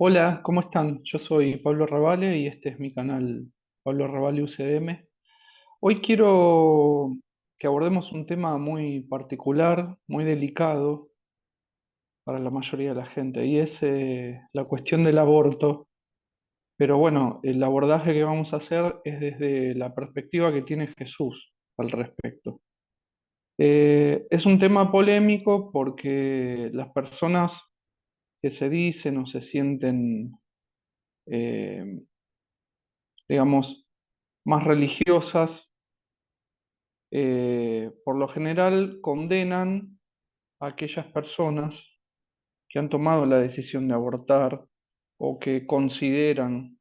Hola, ¿cómo están? Yo soy Pablo Ravale y este es mi canal Pablo Ravale UCM. Hoy quiero que abordemos un tema muy particular, muy delicado para la mayoría de la gente y es la cuestión del aborto. Pero bueno, el abordaje que vamos a hacer es desde la perspectiva que tiene Jesús al respecto. Es un tema polémico porque las personas que se dicen o se sienten, eh, digamos, más religiosas, por lo general condenan a aquellas personas que han tomado la decisión de abortar o que consideran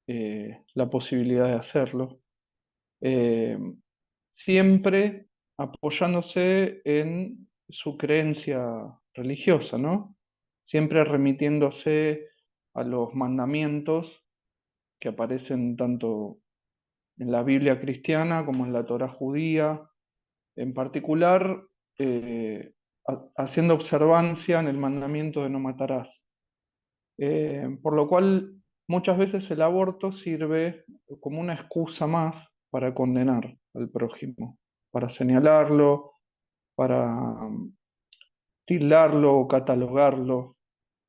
la posibilidad de hacerlo, eh, siempre apoyándose en su creencia religiosa, ¿no? Siempre remitiéndose a los mandamientos que aparecen tanto en la Biblia cristiana como en la Torá judía, en particular haciendo observancia en el mandamiento de no matarás. Por lo cual muchas veces el aborto sirve como una excusa más para condenar al prójimo, para señalarlo, para tildarlo o catalogarlo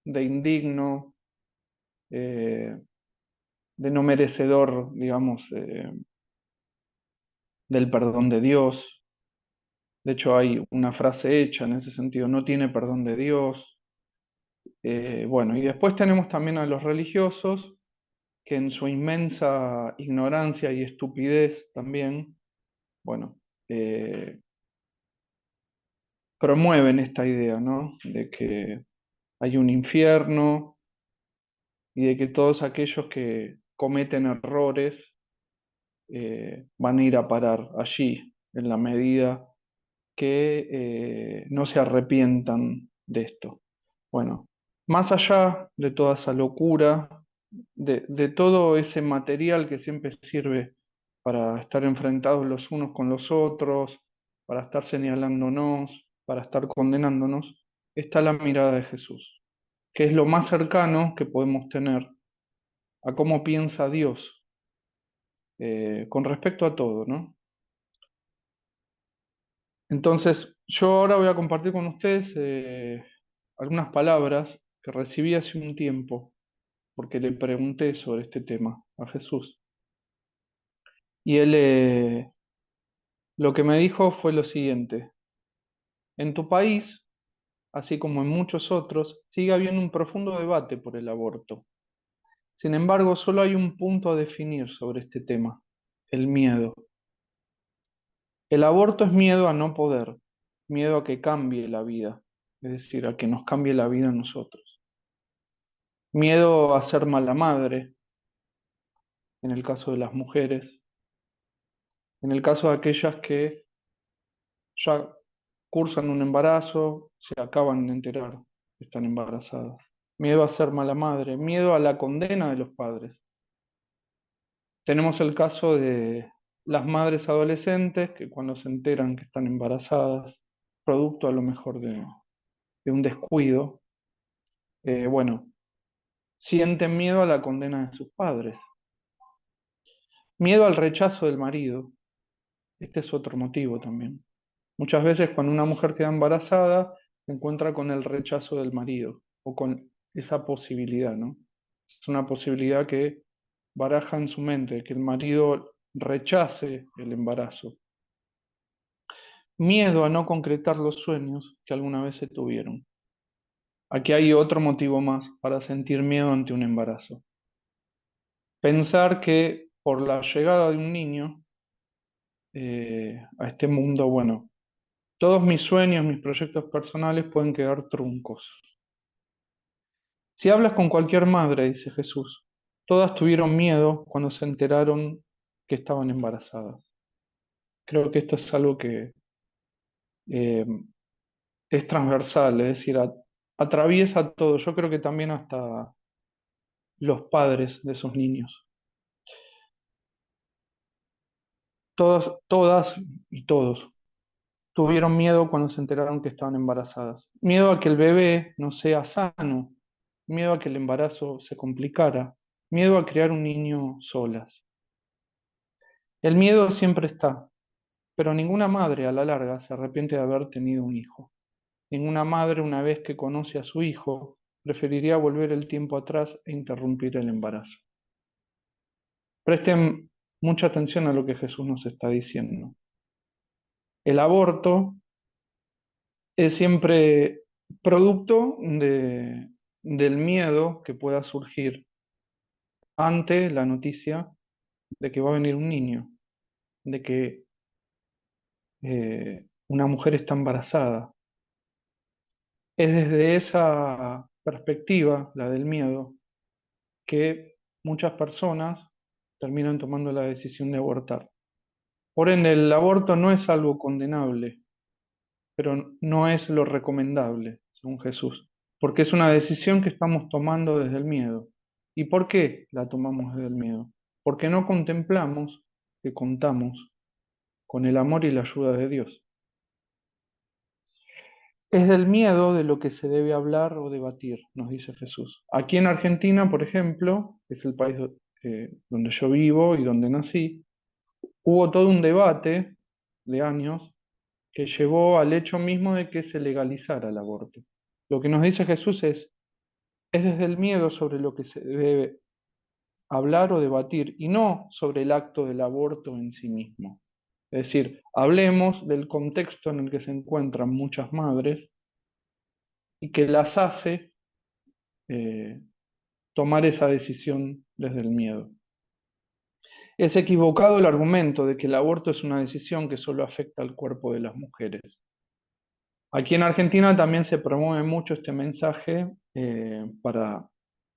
de indigno, eh, de no merecedor, digamos, del perdón de Dios. De hecho, hay una frase hecha en ese sentido: no tiene perdón de Dios. Bueno, y después tenemos también a los religiosos que en su inmensa ignorancia y estupidez también, bueno, eh, promueven esta idea, ¿no? De que hay un infierno y de que todos aquellos que cometen errores van a ir a parar allí en la medida que no se arrepientan de esto. Bueno, más allá de toda esa locura, de todo ese material que siempre sirve para estar enfrentados los unos con los otros, para estar señalándonos, para estar condenándonos, está la mirada de Jesús, que es lo más cercano que podemos tener a cómo piensa Dios con respecto a todo, ¿no? Entonces, yo ahora voy a compartir con ustedes algunas palabras que recibí hace un tiempo, porque le pregunté sobre este tema a Jesús. Y él lo que me dijo fue lo siguiente: en tu país, así como en muchos otros, sigue habiendo un profundo debate por el aborto. Sin embargo, solo hay un punto a definir sobre este tema: el miedo. El aborto es miedo a no poder, miedo a que cambie la vida, es decir, a que nos cambie la vida a nosotros. Miedo a ser mala madre, en el caso de las mujeres, en el caso de aquellas que ya cursan un embarazo, se acaban de enterar que están embarazadas. Miedo a ser mala madre, miedo a la condena de los padres. Tenemos el caso de las madres adolescentes que cuando se enteran que están embarazadas, producto a lo mejor de un descuido, bueno, sienten miedo a la condena de sus padres. Miedo al rechazo del marido. Este es otro motivo también. Muchas veces cuando una mujer queda embarazada, se encuentra con el rechazo del marido o con esa posibilidad, ¿no? Es una posibilidad que baraja en su mente, que el marido rechace el embarazo. Miedo a no concretar los sueños que alguna vez se tuvieron. Aquí hay otro motivo más para sentir miedo ante un embarazo. Pensar que por la llegada de un niño a este mundo, bueno, todos mis sueños, mis proyectos personales pueden quedar truncos. Si hablas con cualquier madre, dice Jesús, todas tuvieron miedo cuando se enteraron que estaban embarazadas. Creo que esto es algo que eh, es transversal, es decir, atraviesa todo. Yo creo que también hasta los padres de esos niños. Todas y todos tuvieron miedo cuando se enteraron que estaban embarazadas. Miedo a que el bebé no sea sano, miedo a que el embarazo se complicara, miedo a criar un niño solas. El miedo siempre está, pero ninguna madre a la larga se arrepiente de haber tenido un hijo. Ninguna madre, una vez que conoce a su hijo, preferiría volver el tiempo atrás e interrumpir el embarazo. Presten mucha atención a lo que Jesús nos está diciendo. El aborto es siempre producto del miedo que pueda surgir ante la noticia de que va a venir un niño, de que una mujer está embarazada. Es desde esa perspectiva, la del miedo, que muchas personas terminan tomando la decisión de abortar. Por ende, el aborto no es algo condenable, pero no es lo recomendable, según Jesús, porque es una decisión que estamos tomando desde el miedo. ¿Y por qué la tomamos desde el miedo? Porque no contemplamos que contamos con el amor y la ayuda de Dios. Es del miedo de lo que se debe hablar o debatir, nos dice Jesús. Aquí en Argentina, por ejemplo, que es el país donde yo vivo y donde nací, hubo todo un debate de años que llevó al hecho mismo de que se legalizara el aborto. Lo que nos dice Jesús es desde el miedo sobre lo que se debe hablar o debatir y no sobre el acto del aborto en sí mismo. Es decir, hablemos del contexto en el que se encuentran muchas madres y que las hace eh, tomar esa decisión desde el miedo. Es equivocado el argumento de que el aborto es una decisión que solo afecta al cuerpo de las mujeres. Aquí en Argentina también se promueve mucho este mensaje para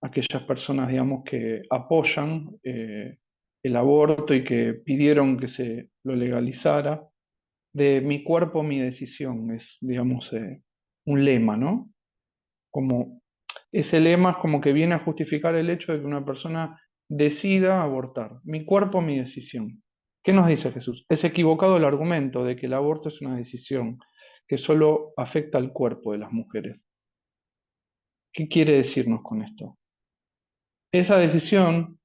aquellas personas, digamos, que apoyan el aborto y que pidieron que se lo legalizara. De mi cuerpo, mi decisión, es, digamos, un lema, ¿no? Como ese lema es como que viene a justificar el hecho de que una persona decida abortar. Mi cuerpo, mi decisión. ¿Qué nos dice Jesús? Es equivocado el argumento de que el aborto es una decisión que solo afecta al cuerpo de las mujeres. ¿Qué quiere decirnos con esto? Esa decisión,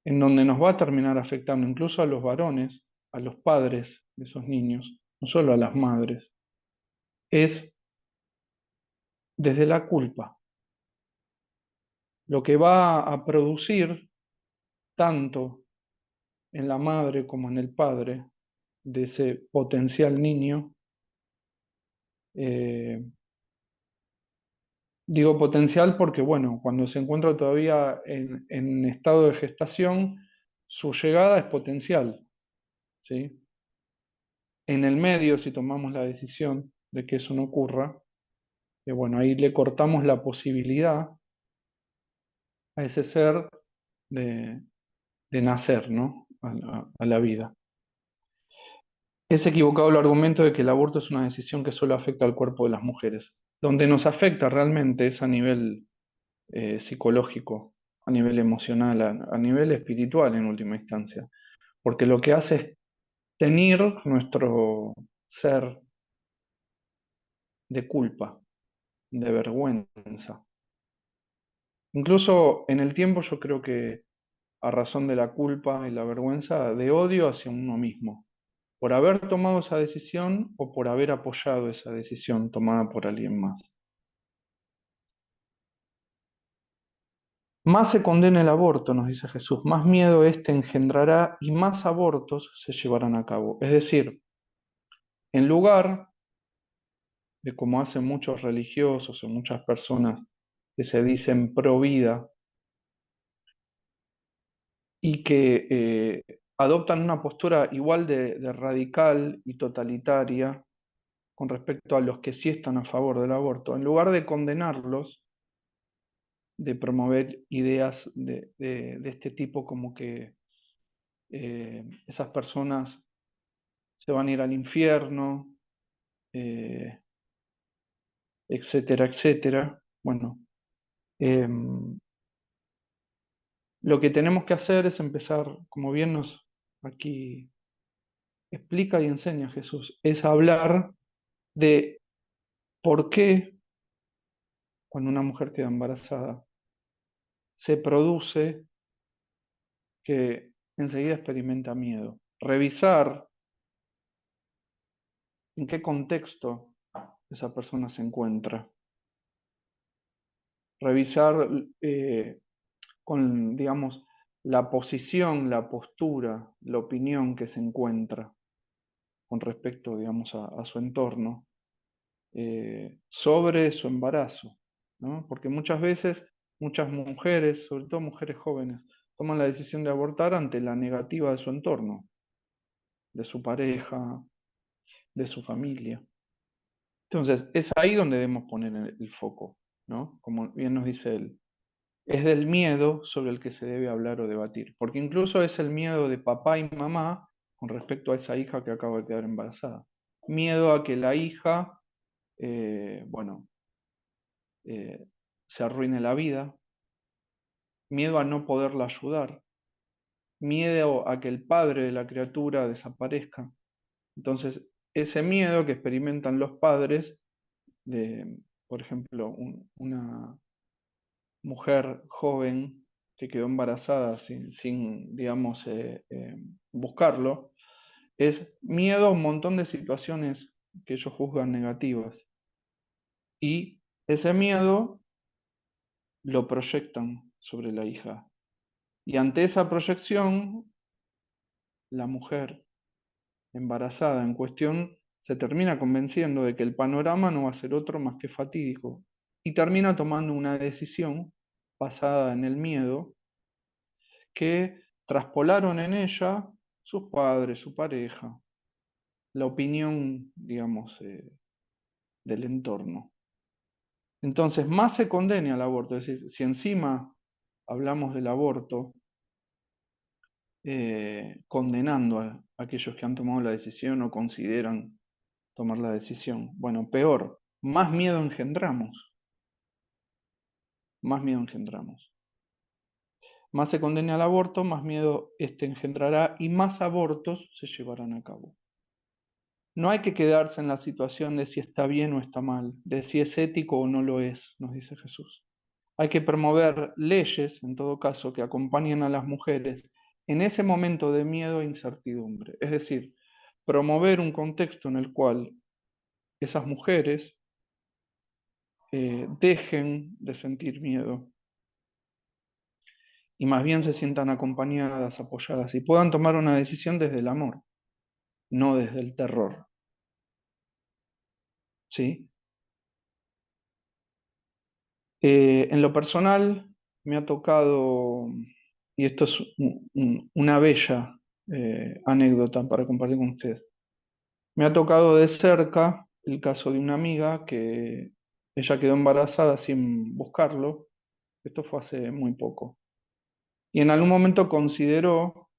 en donde nos va a terminar afectando incluso a los varones, a los padres de esos niños, no solo a las madres, es desde la culpa. Lo que va a producir tanto en la madre como en el padre de ese potencial niño. eh, Digo potencial porque, bueno, cuando se encuentra todavía en estado de gestación, su llegada es potencial, ¿sí? En el medio, si tomamos la decisión de que eso no ocurra, bueno, ahí le cortamos la posibilidad a ese ser de, de nacer, ¿no? A la vida. Es equivocado el argumento de que el aborto es una decisión que solo afecta al cuerpo de las mujeres. Donde nos afecta realmente es a nivel psicológico, a nivel emocional, a nivel espiritual en última instancia. Porque lo que hace es teñir nuestro ser de culpa, de vergüenza. Incluso en el tiempo yo creo que a razón de la culpa y la vergüenza, de odio hacia uno mismo, por haber tomado esa decisión o por haber apoyado esa decisión tomada por alguien más. Más se condena el aborto, nos dice Jesús, más miedo éste engendrará y más abortos se llevarán a cabo. Es decir, en lugar de como hacen muchos religiosos o muchas personas que se dicen pro vida y que adoptan una postura igual de radical y totalitaria con respecto a los que sí están a favor del aborto, en lugar de condenarlos, de promover ideas de este tipo como que esas personas se van a ir al infierno, eh, etcétera, etcétera. Bueno, eh, lo que tenemos que hacer es empezar, como bien nos aquí explica y enseña Jesús, es hablar de por qué cuando una mujer queda embarazada, se produce que enseguida experimenta miedo. Revisar en qué contexto esa persona se encuentra. Revisar con, digamos, la posición, la postura, la opinión que se encuentra con respecto, digamos, a su entorno sobre su embarazo, ¿no? Porque muchas veces muchas mujeres, sobre todo mujeres jóvenes, toman la decisión de abortar ante la negativa de su entorno, de su pareja, de su familia. Entonces, es ahí donde debemos poner el foco, ¿no? Como bien nos dice él. Es del miedo sobre el que se debe hablar o debatir, porque incluso es el miedo de papá y mamá con respecto a esa hija que acaba de quedar embarazada. Miedo a que la hija, bueno, eh, se arruine la vida, miedo a no poderla ayudar, miedo a que el padre de la criatura desaparezca. Entonces, ese miedo que experimentan los padres de, por ejemplo, una mujer joven que quedó embarazada sin digamos, buscarlo, es miedo a un montón de situaciones que ellos juzgan negativas. Y ese miedo lo proyectan sobre la hija. Y ante esa proyección, la mujer embarazada en cuestión se termina convenciendo de que el panorama no va a ser otro más que fatídico y termina tomando una decisión basada en el miedo que traspolaron en ella sus padres, su pareja, la opinión, digamos, del entorno. Entonces, más se condena al aborto, es decir, si encima hablamos del aborto, condenando a aquellos que han tomado la decisión o consideran tomar la decisión. Bueno, peor, más miedo engendramos, más miedo engendramos. Más se condena al aborto, más miedo este engendrará y más abortos se llevarán a cabo. No hay que quedarse en la situación de si está bien o está mal, de si es ético o no lo es, nos dice Jesús. Hay que promover leyes, en todo caso, que acompañen a las mujeres en ese momento de miedo e incertidumbre. Es decir, promover un contexto en el cual esas mujeres dejen de sentir miedo y más bien se sientan acompañadas, apoyadas y puedan tomar una decisión desde el amor, no desde el terror. ¿Sí? En lo personal, me ha tocado, y esto es una bella anécdota para compartir con ustedes, me ha tocado de cerca el caso de una amiga que ella quedó embarazada sin buscarlo, esto fue hace muy poco, y en algún momento consideró,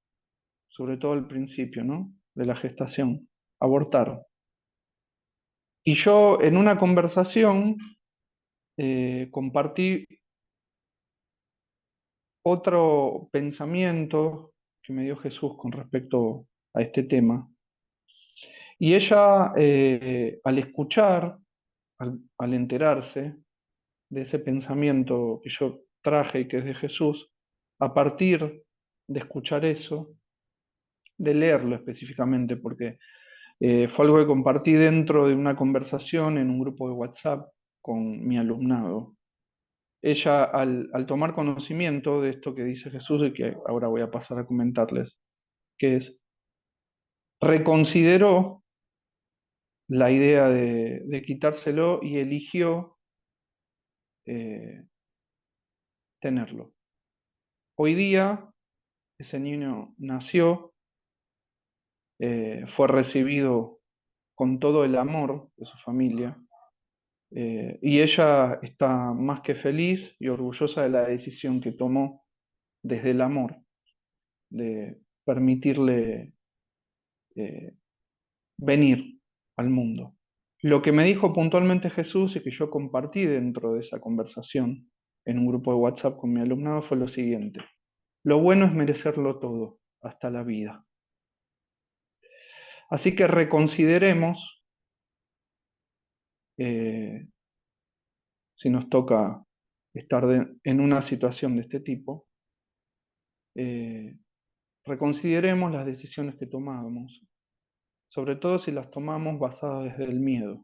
sobre todo al principio, ¿no? De la gestación, abortar. Y yo en una conversación compartí otro pensamiento que me dio Jesús con respecto a este tema. Y ella, al escuchar, al enterarse de ese pensamiento que yo traje y que es de Jesús, a partir de escuchar eso, de leerlo específicamente, porque fue algo que compartí dentro de una conversación en un grupo de WhatsApp con mi alumnado. Ella, al tomar conocimiento de esto que dice Jesús y que ahora voy a pasar a comentarles, que es, reconsideró la idea de quitárselo y eligió eh, tenerlo. Hoy día ese niño nació, fue recibido con todo el amor de su familia y ella está más que feliz y orgullosa de la decisión que tomó desde el amor, de permitirle eh, venir al mundo. Lo que me dijo puntualmente Jesús y que yo compartí dentro de esa conversación en un grupo de WhatsApp con mi alumnado fue lo siguiente. Lo bueno es merecerlo todo, hasta la vida. Así que reconsideremos si nos toca estar en una situación de este tipo, eh, reconsideremos las decisiones que tomamos, sobre todo si las tomamos basadas desde el miedo.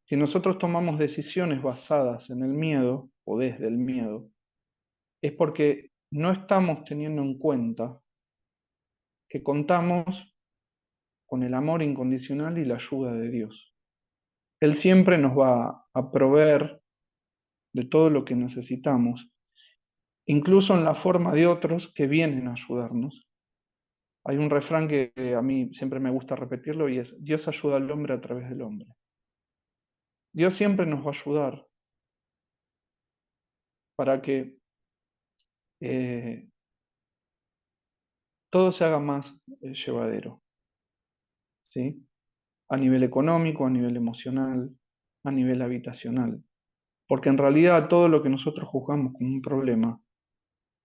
Si nosotros tomamos decisiones basadas en el miedo o desde el miedo, es porque no estamos teniendo en cuenta que contamos con el amor incondicional y la ayuda de Dios. Él siempre nos va a proveer de todo lo que necesitamos, incluso en la forma de otros que vienen a ayudarnos. Hay un refrán que a mí siempre me gusta repetirlo y es, Dios ayuda al hombre a través del hombre. Dios siempre nos va a ayudar para que eh, todo se haga más llevadero, ¿sí? A nivel económico, a nivel emocional, a nivel habitacional. Porque en realidad todo lo que nosotros juzgamos como un problema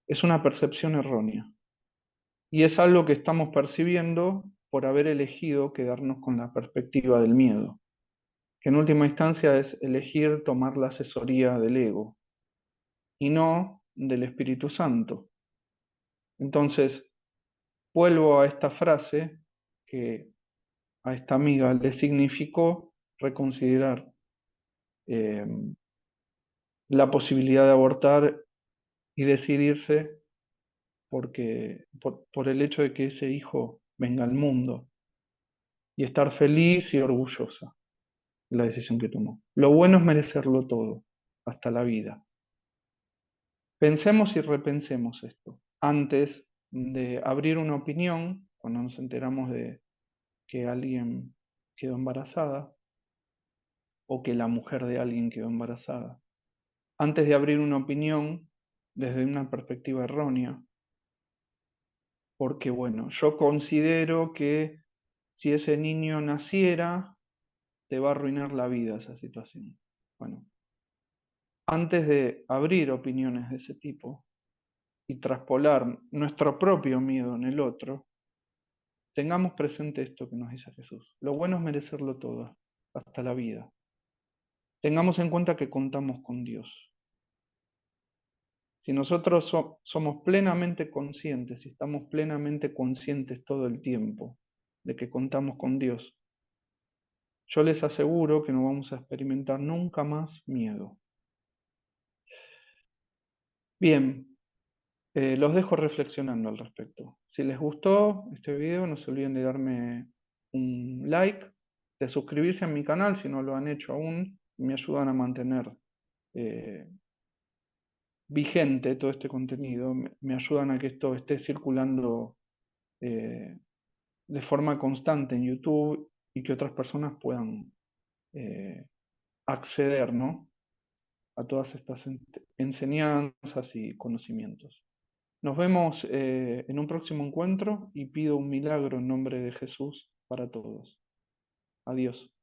es una percepción errónea. Y es algo que estamos percibiendo por haber elegido quedarnos con la perspectiva del miedo, que en última instancia es elegir tomar la asesoría del ego y no del Espíritu Santo. Entonces, vuelvo a esta frase que a esta amiga le significó reconsiderar eh, la posibilidad de abortar y decidirse por el hecho de que ese hijo venga al mundo y estar feliz y orgullosa de la decisión que tomó. Lo bueno es merecerlo todo, hasta la vida. Pensemos y repensemos esto antes de abrir una opinión cuando nos enteramos de que alguien quedó embarazada o que la mujer de alguien quedó embarazada. Antes de abrir una opinión desde una perspectiva errónea, porque bueno, yo considero que si ese niño naciera, te va a arruinar la vida esa situación. Bueno, antes de abrir opiniones de ese tipo y traspolar nuestro propio miedo en el otro, tengamos presente esto que nos dice Jesús. Lo bueno es merecerlo todo, hasta la vida. Tengamos en cuenta que contamos con Dios. Si nosotros somos plenamente conscientes y estamos plenamente conscientes todo el tiempo de que contamos con Dios, yo les aseguro que no vamos a experimentar nunca más miedo. Bien, los dejo reflexionando al respecto. Si les gustó este video, no se olviden de darme un like, de suscribirse a mi canal si no lo han hecho aún, me ayudan a mantener eh, vigente todo este contenido, me ayudan a que esto esté circulando eh, de forma constante en YouTube y que otras personas puedan eh, acceder, ¿no?, a todas estas enseñanzas y conocimientos. Nos vemos en un próximo encuentro y pido un milagro en nombre de Jesús para todos. Adiós.